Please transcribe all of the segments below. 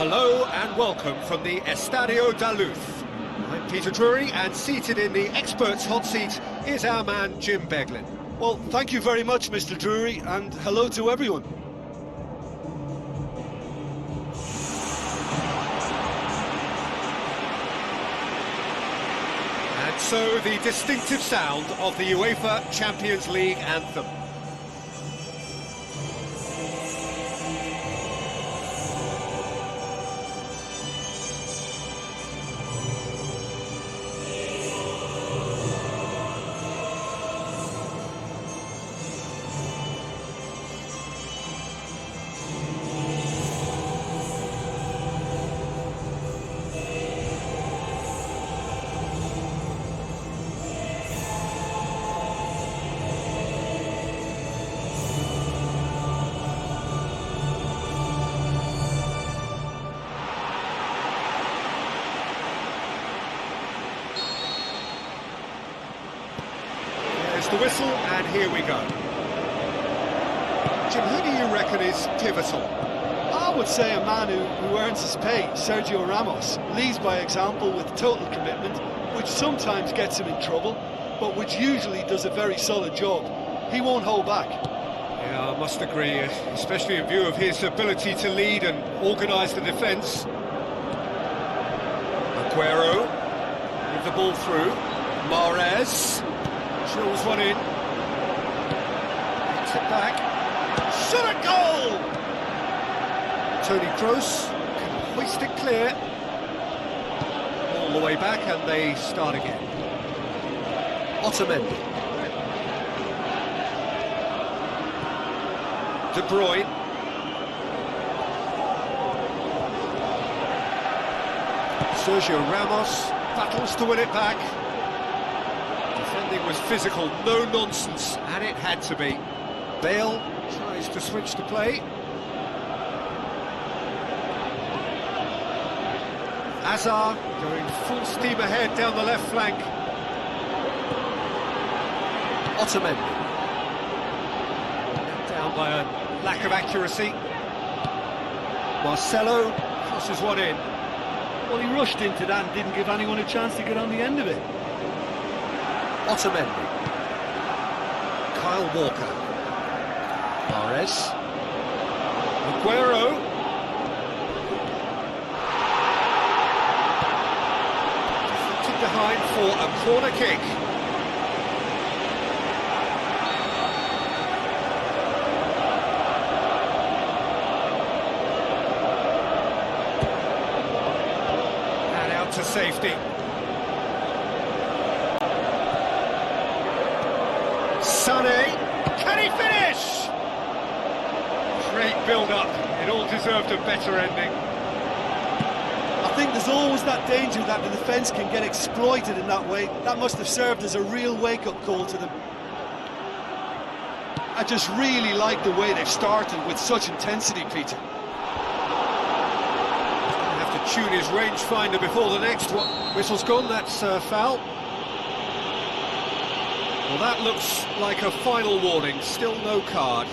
Hello and welcome from the Estadio da Luz. I'm Peter Drury, and seated in the experts' hot seat is our man Jim Beglin. Well, thank you very much, Mr. Drury, and hello to everyone. And so the distinctive sound of the UEFA Champions League anthem. The whistle, and here we go. Jim, who do you reckon is pivotal? I would say a man who earns his pay, Sergio Ramos, leads by example with total commitment, which sometimes gets him in trouble, but which usually does a very solid job. He won't hold back. Yeah, I must agree, especially in view of his ability to lead and organise the defence. Aguero, with the ball through. Mahrez. Drills one in. Gets it back. Shot a goal! Tony Kroos can hoist it clear. All the way back, and they start again. Otamendi. De Bruyne. Sergio Ramos battles to win it back. Defending was physical, no nonsense, and it had to be. Bale tries to switch the play. Hazard going full steam ahead down the left flank. Otamendi. Down by a lack of accuracy. Marcelo crosses one in. Well, he rushed into that and didn't give anyone a chance to get on the end of it. Otamendi. Kyle Walker. Mahrez. Aguero. Deflected behind for a corner kick. And out to safety. Sané, can he finish? Great build-up, it all deserved a better ending. I think there's always that danger that the defence can get exploited in that way. That must have served as a real wake-up call to them. I just really like the way they've started with such intensity, Peter. He's going to have to tune his rangefinder before the next one. Whistle's gone, that's foul. Well, that looks like a final warning, still no card.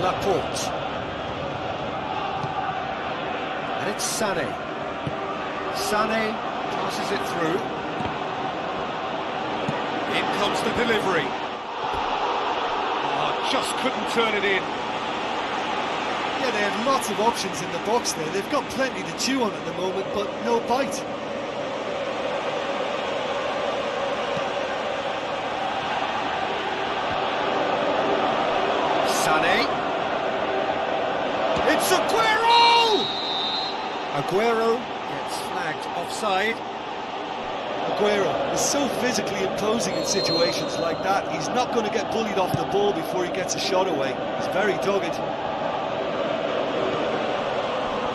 Laporte. And it's Sané. Sané passes it through. In comes the delivery. Oh, just couldn't turn it in. Yeah, they had lots of options in the box there. They've got plenty to chew on at the moment, but no bite. Sané. It's Aguero! Aguero gets flagged offside. Aguero is so physically imposing in situations like that. He's not going to get bullied off the ball before he gets a shot away. He's very dogged.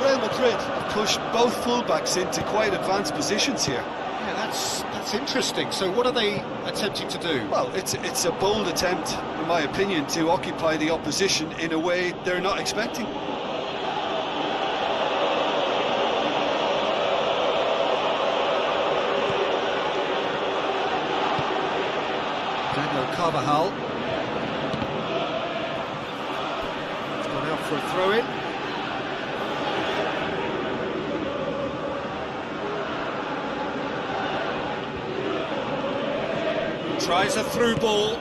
Real Madrid have pushed both fullbacks into quite advanced positions here. Yeah, that's interesting. So what are they attempting to do? Well, it's a bold attempt, in my opinion, to occupy the opposition in a way they're not expecting. Carvajal. It's gone out for a throw-in. Tries a through ball.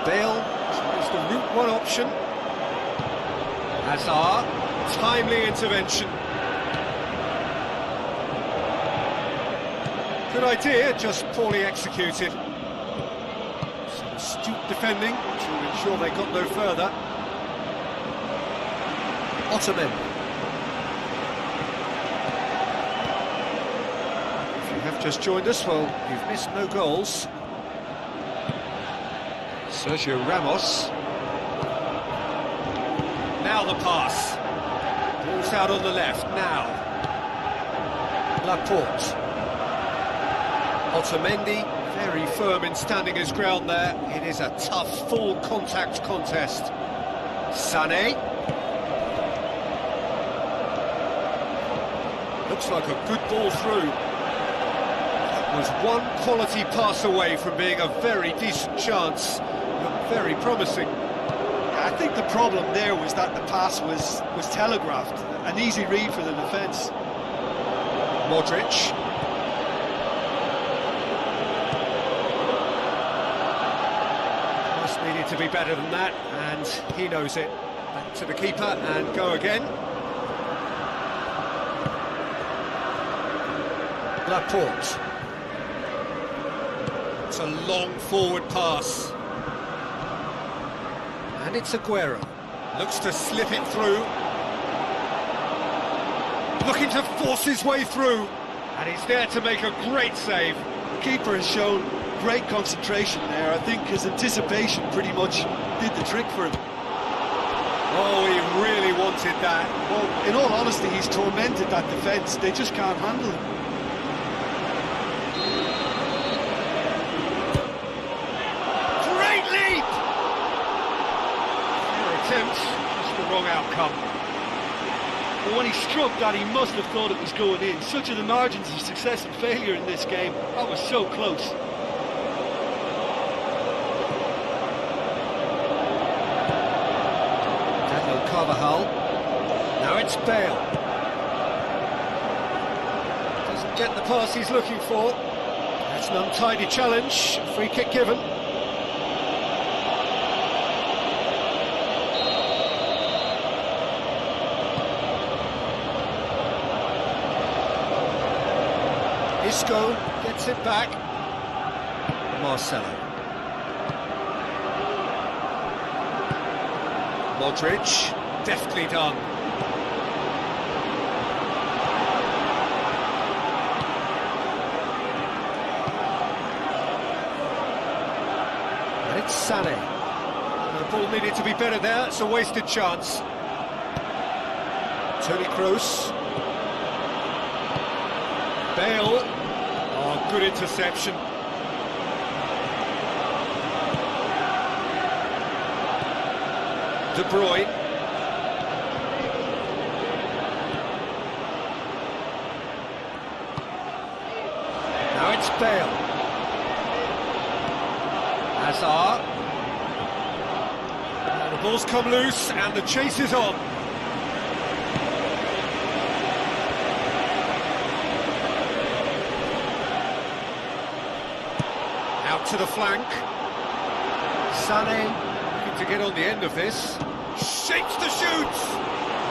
Bale tries the route one option. Hazard, timely intervention. Good idea, just poorly executed. Some astute defending to ensure they got no further. Ottoman. If you have just joined us, well, you've missed no goals. Sergio Ramos. Now the pass. Ball's out on the left, now. Laporte. Otamendi, very firm in standing his ground there. It is a tough, full contact contest. Sané. Looks like a good ball through. That was one quality pass away from being a very decent chance. Looked very promising. I think the problem there was that the pass was telegraphed. An easy read for the defence. Modric. Needed to be better than that, and he knows it. Back to the keeper and go again. Laporte. It's a long forward pass. And it's Aguero. Looks to slip it through. Looking to force his way through. And he's there to make a great save. The keeper has shown great concentration there. I think his anticipation pretty much did the trick for him. Oh, he really wanted that. Well, in all honesty, he's tormented that defence. They just can't handle him. Great leap! Fair attempt, just the wrong outcome. But when he struck that, he must have thought it was going in. Such are the margins of success and failure in this game. That was so close. Carvajal. Now it's Bale. Doesn't get the pass he's looking for. That's an untidy challenge. Free kick given. Isco gets it back. Marcelo. Modric. Deftly done. And it's Sané. The ball needed to be better there, it's a wasted chance. Toni Kroos. Bale. Oh, good interception. De Bruyne. Now it's Bale. Hazard. And the ball's come loose and the chase is on. Out to the flank. Sané looking to get on the end of this. Shapes to shoot!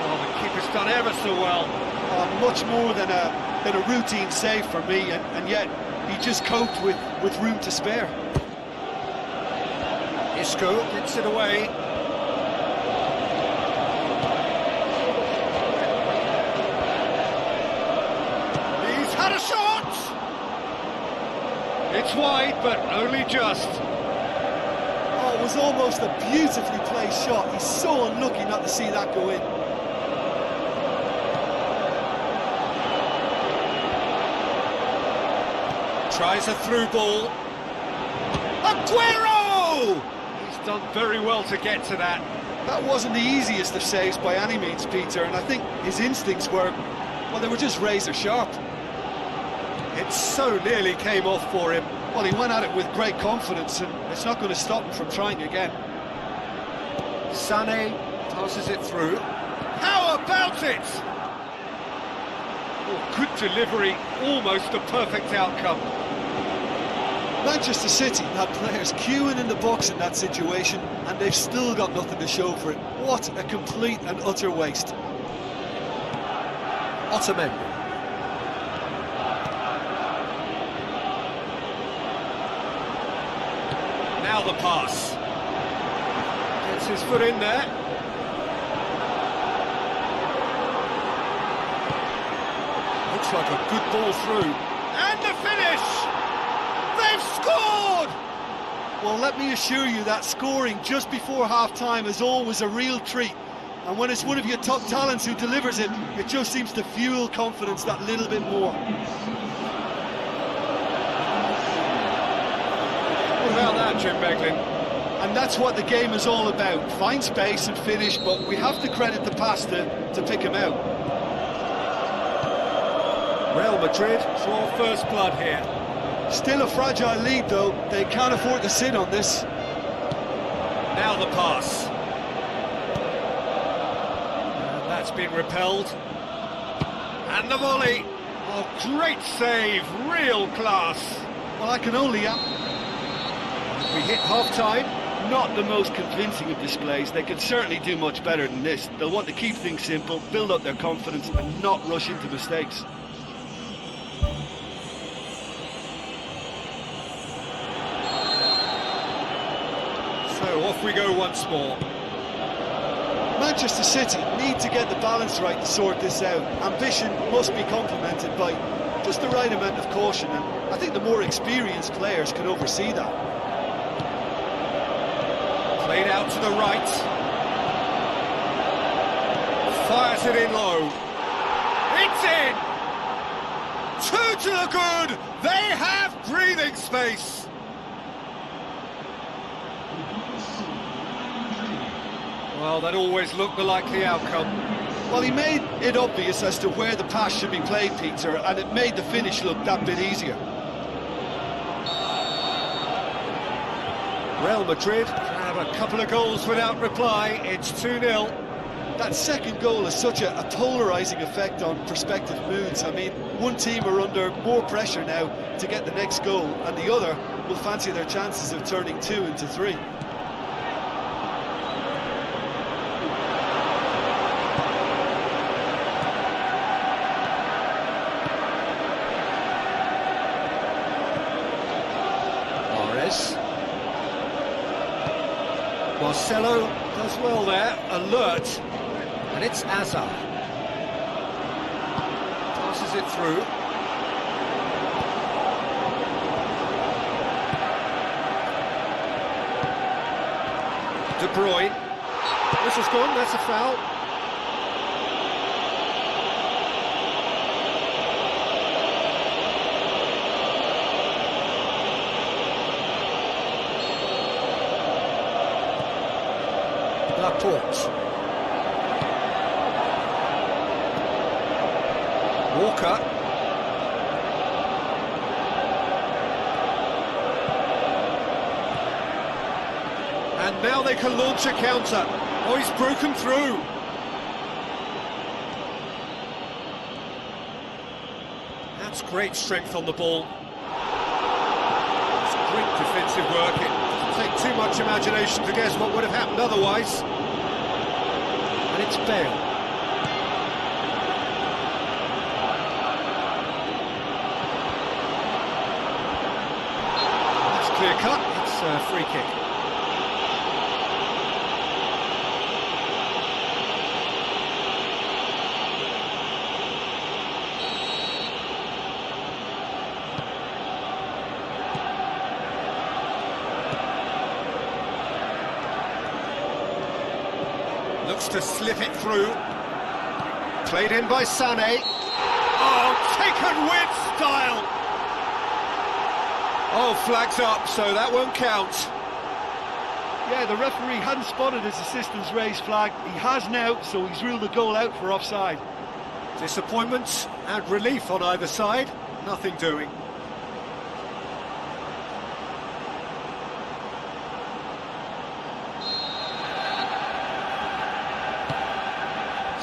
Oh, the keeper's done ever so well. Oh, much more than a routine save for me, and yet he just coped with room to spare. Isco gets it away. He's had a shot! It's wide, but only just. Oh, it was almost a beautifully placed shot. He's so unlucky not to see that go in. Tries a through ball. Aguero! He's done very well to get to that. That wasn't the easiest of saves by any means, Peter, and I think his instincts were, well, they were just razor sharp. It so nearly came off for him. Well, he went at it with great confidence, and it's not going to stop him from trying again. Sané passes it through. How about it? Oh, good delivery, almost a perfect outcome. Manchester City had players queuing in the box in that situation, and they've still got nothing to show for it. What a complete and utter waste. Otamendi. Now the pass. Gets his foot in there. Looks like a good ball through. And the finish! They've scored! Well, let me assure you that scoring just before half-time is always a real treat. And when it's one of your top talents who delivers it, it just seems to fuel confidence that little bit more. What about that, Jim Beglin? And that's what the game is all about. Find space and finish, but we have to credit the pass to pick him out. Real Madrid draw first blood here. Still a fragile lead, though. They can't afford to sit on this. Now the pass. And that's been repelled. And the volley. Oh, great save. Real class. Well, I can only... We hit half-time. Not the most convincing of displays. They can certainly do much better than this. They'll want to keep things simple, build up their confidence, and not rush into mistakes. So off we go once more. Manchester City need to get the balance right to sort this out. Ambition must be complemented by just the right amount of caution, and I think the more experienced players can oversee that. Played out to the right. Fires it in low. It's in! Two to the good! They have breathing space! Well, that always looked the likely outcome. Well, he made it obvious as to where the pass should be played, Peter, and it made the finish look that bit easier. Real Madrid have a couple of goals without reply. It's 2-0. That second goal has such a polarising effect on prospective moods. I mean, one team are under more pressure now to get the next goal, and the other will fancy their chances of turning 2 into 3. Marcelo does well there, alert, and it's Azar. Passes it through. De Bruyne. This has gone, that's a foul. Laporte. Walker. And now they can launch a counter. Oh, he's broken through. That's great strength on the ball. It's great defensive work. It doesn't take too much imagination to guess what would have happened otherwise. And it's Bale. That's clear cut. It's a free kick. Looks to slip it through. Played in by Sané. Oh, taken with style! Oh, flags up, so that won't count. Yeah, the referee hadn't spotted his assistant's raised flag. He has now, so he's ruled the goal out for offside. Disappointment and relief on either side. Nothing doing.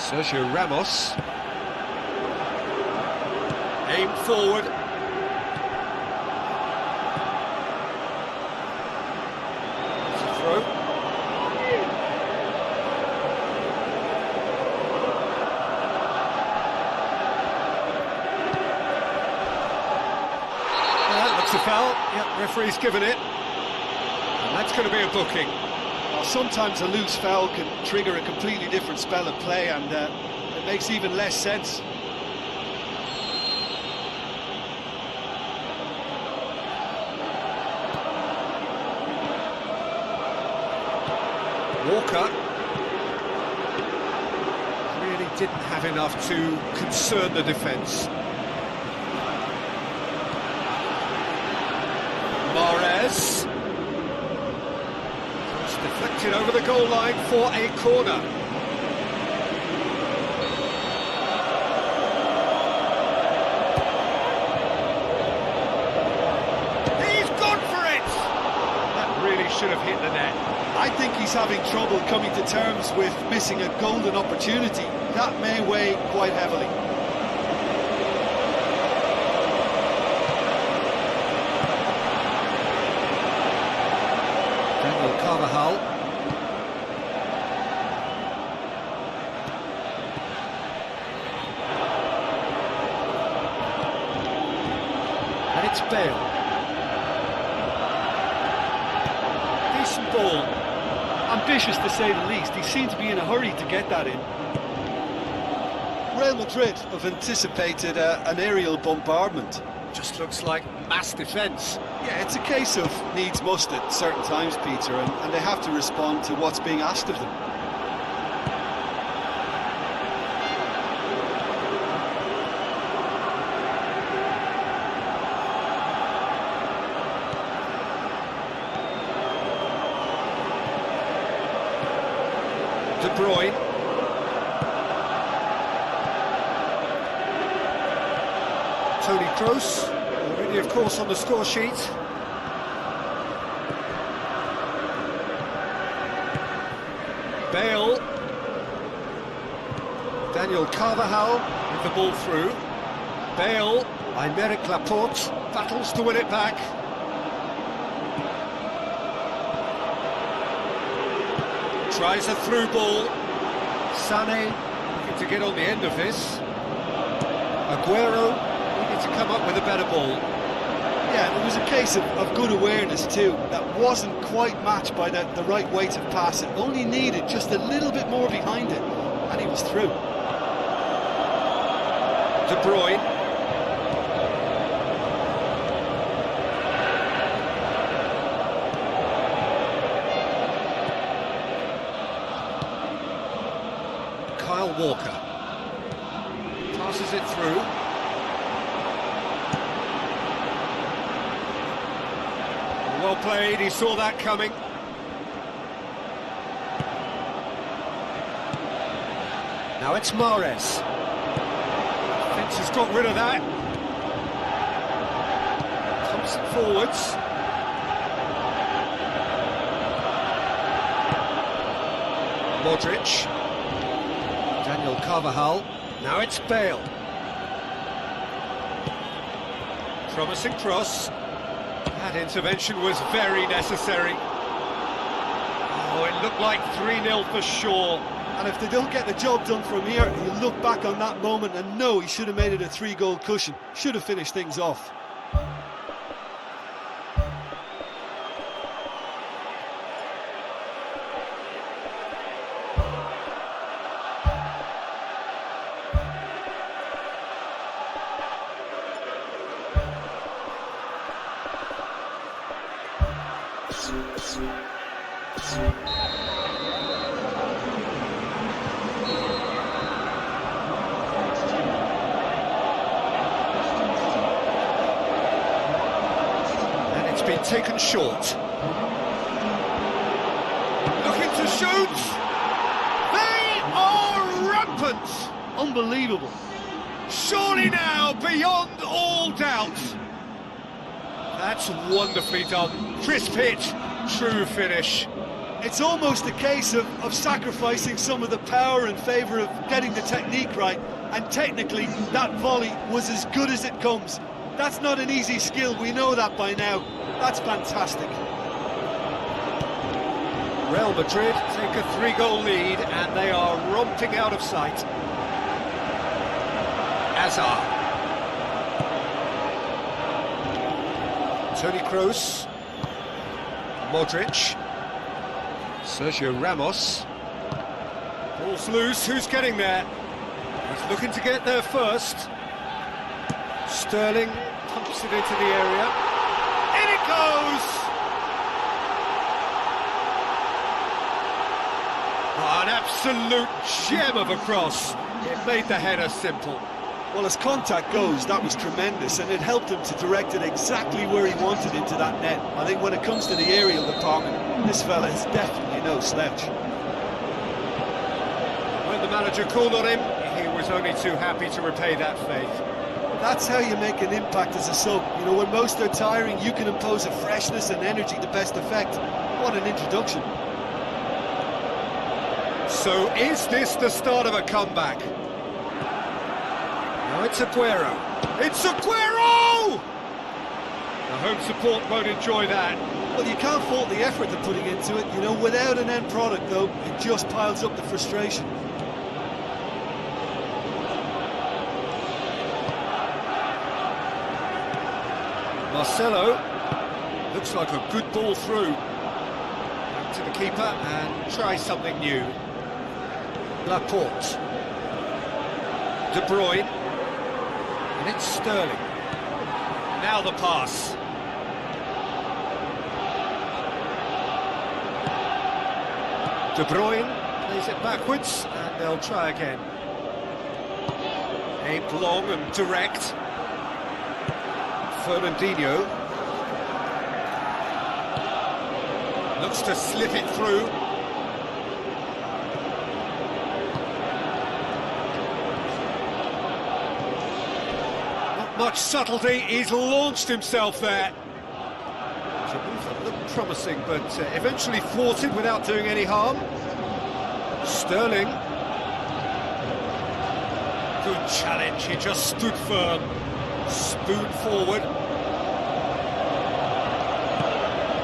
Sergio Ramos. Aim forward. It's a throw. That looks a foul. Yep, referee's given it. And that's going to be a booking. Well, sometimes a loose foul can trigger a completely different spell of play, and it makes even less sense. Walker really didn't have enough to concern the defence. Mahrez. It's deflected over the goal line for a corner. He's gone for it! That really should have hit the net. I think he's having trouble coming to terms with missing a golden opportunity. That may weigh quite heavily. Daniel Carvajal. And it's Bale. Decent ball. Ambitious to say the least. He seemed to be in a hurry to get that in. Real Madrid have anticipated an aerial bombardment. Just looks like mass defence. Yeah, it's a case of needs must at certain times, Peter, and they have to respond to what's being asked of them. De Bruyne. Toni Kroos, already of course on the score sheet. Bale. Daniel Carvajal with the ball through. Bale, Aymeric Laporte, battles to win it back. Tries a through ball. Sané looking to get on the end of this. Aguero needed to come up with a better ball. Yeah, it was a case of good awareness too. That wasn't quite matched by the right weight of pass. It only needed just a little bit more behind it, and he was through. De Bruyne. Kyle Walker passes it through. Well played, he saw that coming. Now it's Mahrez. Defence has got rid of that. Pumps it forwards. Modric. Daniel Carvajal. Now it's Bale. Promising cross. That intervention was very necessary. Oh, it looked like 3-0 for sure. And if they don't get the job done from here, you look back on that moment and know he should have made it a 3-goal cushion. Should have finished things off. And it's been taken short. Looking to shoot. They are rampant. Unbelievable. Surely now, beyond all doubt. That's wonderfully done. Crisp hit, true finish. It's almost a case of sacrificing some of the power in favour of getting the technique right, and technically that volley was as good as it comes. That's not an easy skill, we know that by now. That's fantastic. Real Madrid take a 3-goal lead and they are romping out of sight. Hazard. Toni Kroos. Modric. Sergio Ramos. Ball's loose, who's getting there? He's looking to get there first. Sterling pumps it into the area. In it goes! Oh, an absolute gem of a cross. It made the header simple. Well, as contact goes, that was tremendous, and it helped him to direct it exactly where he wanted into that net. I think when it comes to the aerial department, this fella is definitely no slouch. When the manager called on him, he was only too happy to repay that faith. That's how you make an impact as a sub. You know, when most are tiring, you can impose a freshness and energy to best effect. What an introduction. So is this the start of a comeback? Now it's Aguero. It's Aguero! The home support won't enjoy that. Well, you can't fault the effort they're putting into it. You know, without an end product, though, it just piles up the frustration. Marcelo. Looks like a good ball through. Back to the keeper and try something new. Laporte. De Bruyne. And it's Sterling. Now the pass. De Bruyne plays it backwards and they'll try again. Aimed long and direct. Fernandinho. Looks to slip it through. Not much subtlety, he's launched himself there. It's a move that looked promising, but eventually thwarted without doing any harm. Sterling. Good challenge, he just stood firm. Spoon forward.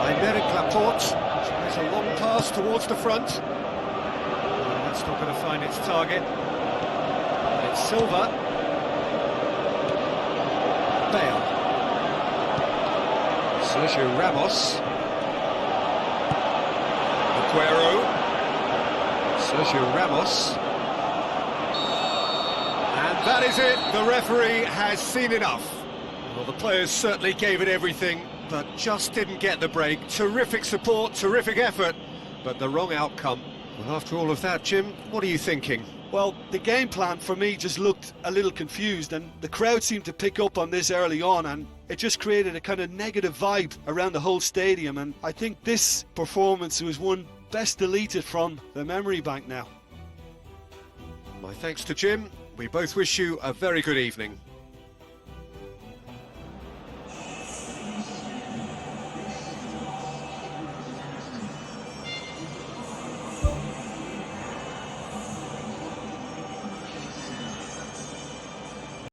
Aymeric Laporte tries a long pass towards the front. That's not going to find its target. It's Silva. Bale. Sergio Ramos. Aguero. Sergio Ramos. And that is it. The referee has seen enough. Well, the players certainly gave it everything, but just didn't get the break. Terrific support, terrific effort, but the wrong outcome. Well, after all of that, Jim, what are you thinking? Well, the game plan for me just looked a little confused, and the crowd seemed to pick up on this early on, and it just created a kind of negative vibe around the whole stadium, and I think this performance was one best deleted from the memory bank now. My thanks to Jim. We both wish you a very good evening.